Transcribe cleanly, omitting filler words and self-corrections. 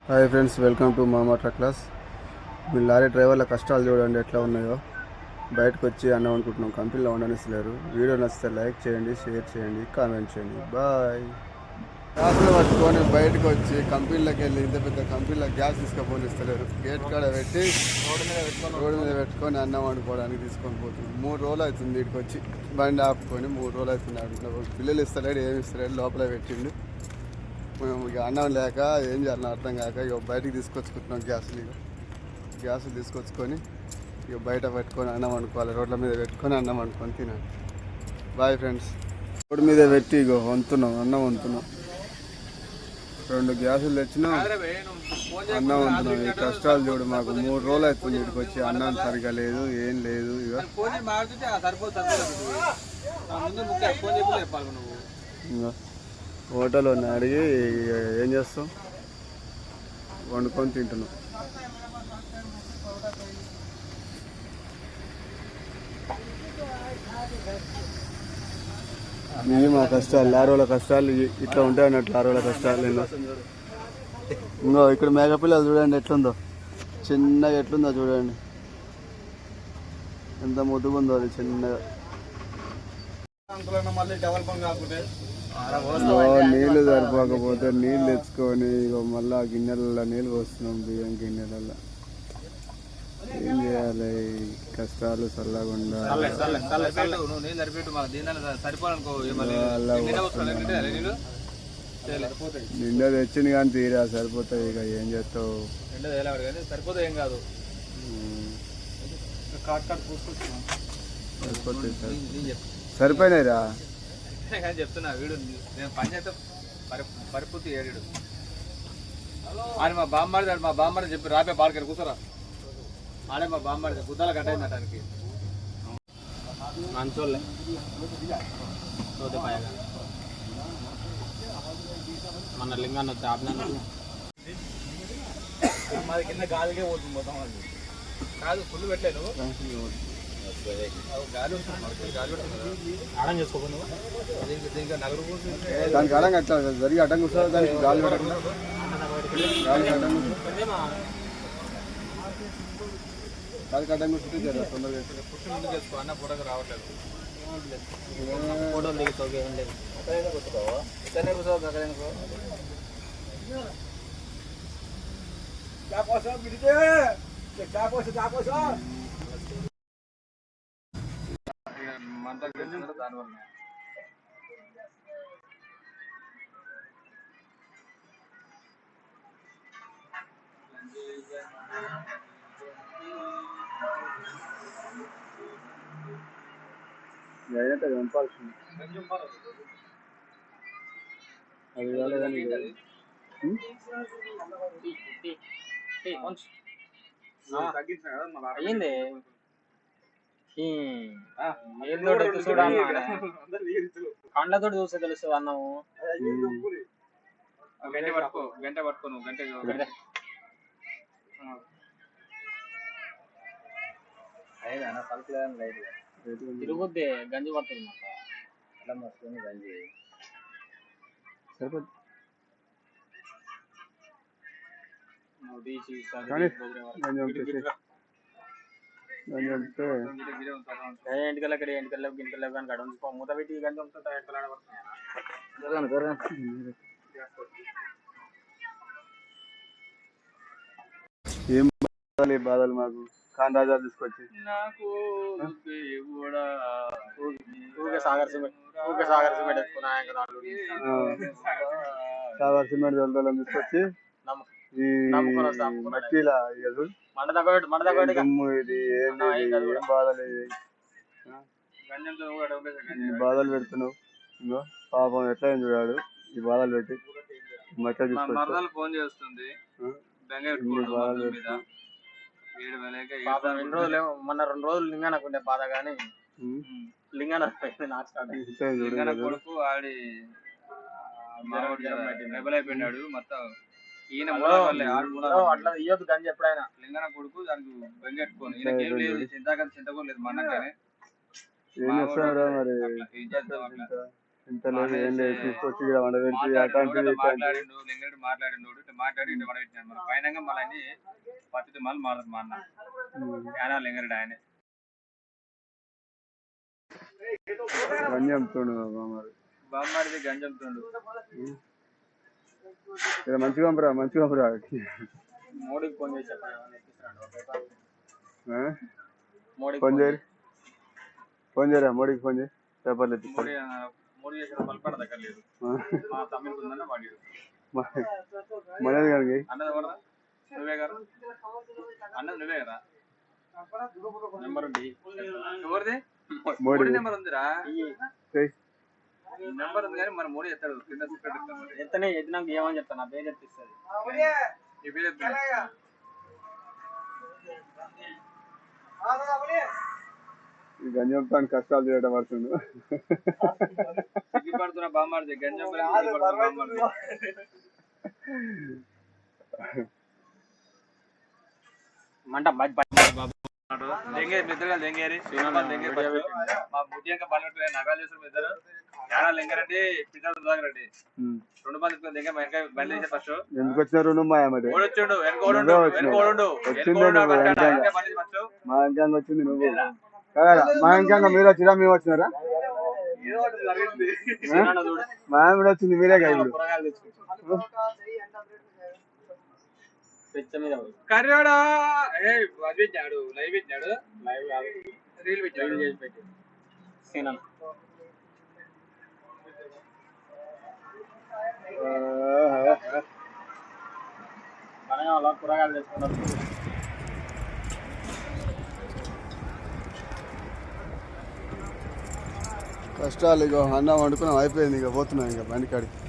Hi friends, welcome to మామా ట్రక్లాస్. మీ lorry డ్రైవర్ల కష్టాలు చూడండి ఎట్లా ఉన్నాయో. బయటకు వచ్చి అన్నం అనుకుంటున్నాం, కంపెనీలో ఉండనిస్తలేరు. వీడియో నచ్చితే లైక్ చేయండి, షేర్ చేయండి, కామెంట్ చేయండి. బాయ్. గ్యాస్లో పట్టుకొని బయటకు వచ్చి కంపెనీలోకి వెళ్ళి ఇంత పెద్ద కంపెనీలో గ్యాస్ తీసుకుపోనిస్తలేరు. గేట్ కాడ పెట్టి రోడ్డు మీద పెట్టుకొని అన్నం వండుకోవడానికి తీసుకొని పోతున్నాం. 3 రోజులు అవుతుంది ఇక్కడికి వచ్చి, బండి ఆపుకొని 3 రోజులు అవుతుంది. అడుగుతున్నా పిల్లలు ఇస్తలేడు, ఏమి ఇస్తలేడు, లోపల పెట్టిండు. మేము ఇక అన్నం లేక ఏం చేయాలని అర్థం కాక ఇక బయటికి తీసుకొచ్చుకుంటున్నాం. గ్యాస్ తీసుకొచ్చుకొని ఇక బయట పెట్టుకొని అన్నం వండుకోవాలి. రోడ్ల మీద పెట్టుకొని అన్నం వండుకొని తినాలి. Bye friends. రోడ్డు మీద పెట్టి ఇక వంతున్నాం, అన్నం వంతున్నాం. 2 గ్యాసులు తెచ్చినాం, అన్నం వంతున్నాం. ఈ కష్టాలు చూడు, మాకు 3 రోజులు అవుతుంది ఇక్కడికి వచ్చి. అన్నం సరిగా లేదు, ఏం లేదు. ఇక హోటల్ ఉన్న అడిగి ఏం చేస్తాం, వండుకొని తింటున్నాం. ఇవి మా కష్టాలు, లారోల కష్టాలు ఇట్లా ఉంటాయి అన్నట్టు. లారోల కష్టాలు ఇంకో ఇక్కడ మేకపిల్లలు చూడండి ఎట్లుందో, చిన్నగా ఎట్లుందో చూడండి, ఎంత ముద్దుగుందో అది చిన్నగా. నీళ్ళు సరిపోకపోతే నీళ్ళు తెచ్చుకొని ఇక మళ్ళీ గిన్నెలలో నీళ్ళు పోస్తున్నాం, బియ్యం గిన్నెలలో. ఏం చేయాలి, కష్టాలు చల్లకుండా. నిండా తెచ్చింది కానీ తీరా సరిపోతాయి. ఇక ఏం చేస్తావు, సరిపోతాయి, ఏం కాదు. సరిపోయినాయిరా చెప్తున్నా. వీడు నేను పని చేస్తే పరిపూర్తి ఏడు అని మా బామ్మడి చెప్పి రాబే బాడికి కూర్చోరా. ఆడే మా బామ్మడి గుద్దాల గడ్డ దానికి మంచోళ్ళే తోటపాయగా మన లింగాన్ని వచ్చి ఆపినా మాది కింద గాలికే పోతుంది మొత్తం. అది కాదు, ఫుల్ పెట్టలేను. ఆడం చేసుకోకుండా దీనికి నలుగురు దానికి అడం అట్లా జరిగి అడ్డం కూర్చో, దానికి గాలి పెట్టకుండా గాలికి అడ్డం కూర్చుంటే తొందరగా పుట్టు ముందుకు వేసుకో. అన్న ఫోటోకి రావట్లేదు, ఫోటోలు దిగుతావు, ఏం లేదు. ఇక్కడనే కూర్చోవు, అక్కడనే మంట దానివల్ల పంపాల్సింది. అది అయ్యింది. కండ్లతో చూస్తే తెలుస్తుంది అన్నము. గంట పట్టుకో నువ్వు, గంట తిరుగుద్ది, గంజి పడుతుంది మాట వస్తుంది. గంజి సరిపోద్ది. ఎంటికల్ గింటికల్ కానీ గడ ఉంచుకో, మూత పెట్టి గంజి ఉంచుతా. ఏం బాధలు మాకు. కాన్ రాజా తీసుకొచ్చి నాకు సాగర్ సిమెంట్ తీసుకొచ్చి ఈ మట్టిలా ఇది ఏం బాధలేదు. బాధలు పెడుతున్నావు. ఇంకో పాపం ఎట్లా చూడాడు ఈ బాధలు పెట్టి. మట్టి తీసుకొచ్చి ఫోన్ చేస్తుంది. మొన్న 2 రోజులు లింగానకుండే బాధ, కానీ లింగాన కొడుకు ఆడి రెబల్ అయిపోయినాడు మొత్తం. ఈయన అట్లా ఇయ్యొద్దు గంజి ఎప్పుడైనా. లింగన కొడుకు దానికి బెంగెట్టుకోను. ఈయనకి ఏం లేదు, చింత కూడా లేదు. మన ఏం చేస్తారా మరి. ఇంత లేదు ఏం లేదు తీసుకొచ్చి ఇక్కడ వండబెట్టి అట్లాంటి మాట్లాడిండు లింగరెడ్డి మాట్లాడిండు ఇట్లా మాట్లాడి ఇట్లా పడబెట్టినాడు మరి పైన మళ్ళీ పద్ధతి మళ్ళీ మారదు మా అన్న ఆయన లింగరెడ్డి ఆయనే గంజంతుండు బామ్మాడిది గంజంతుండు మంచిగా పంపరా మోడీకి ఫోన్ చేసి ఫోన్ చేయరా మోడీకి ఫోన్ చేయి పేపర్లు ఎత్తి మోడీ చేసిన పల్పడ దగ్గర లేదు మా తమ్ముడికి ఉందన్న వాడి మనది కానీ అన్నది ఎవరా నువ్వే గారు అన్నది నువ్వే కదా నెంబర్ ఉంది ఎవరిది మోడీ నెంబర్ ఉందిరా నెంబర్ ఉంది కానీ మరి మోడీ ఎత్తాడు కింద ఎత్తనే ఎత్తినాక ఏమని చెప్తాను నా పేరు ఎత్తిస్తుంది ఈ పేరు ఈ గంజం తాను కష్టాలు చేయడం పడుతుంది సిగ్గుపడుతున్నా బామ్మాడిది గంజం బామ్మాడిది మంట దెంగేరి మా బుద్ధింక బలపెట్టు నగాలు చేస్తారు ఇద్దరు యానా లింగారెడ్డి పిల్లలు సుధాకరెడ్డి 2 మంది దగ్గర వెనక బండి చేసే ఫస్ట్ ఎందుకు వచ్చినారు మా వచ్చిండు మా ఇంకంగా వచ్చింది నువ్వు మా ఇంకంగా మీరు వచ్చిరా మేము వచ్చినారా మా ఆమె వచ్చింది మీరే కదా కర్రాడా పెట్టాడు లైవ్ పెట్టాడు లైవ్ కాదు రీల్ పెట్టాడు చేసి పెట్టి మనగా కూరగాయలు తెచ్చుకున్నారు కష్టాలు ఇక అన్నం వండుకున్నాం అయిపోయింది ఇక పోతున్నాం ఇక బండి కాడికి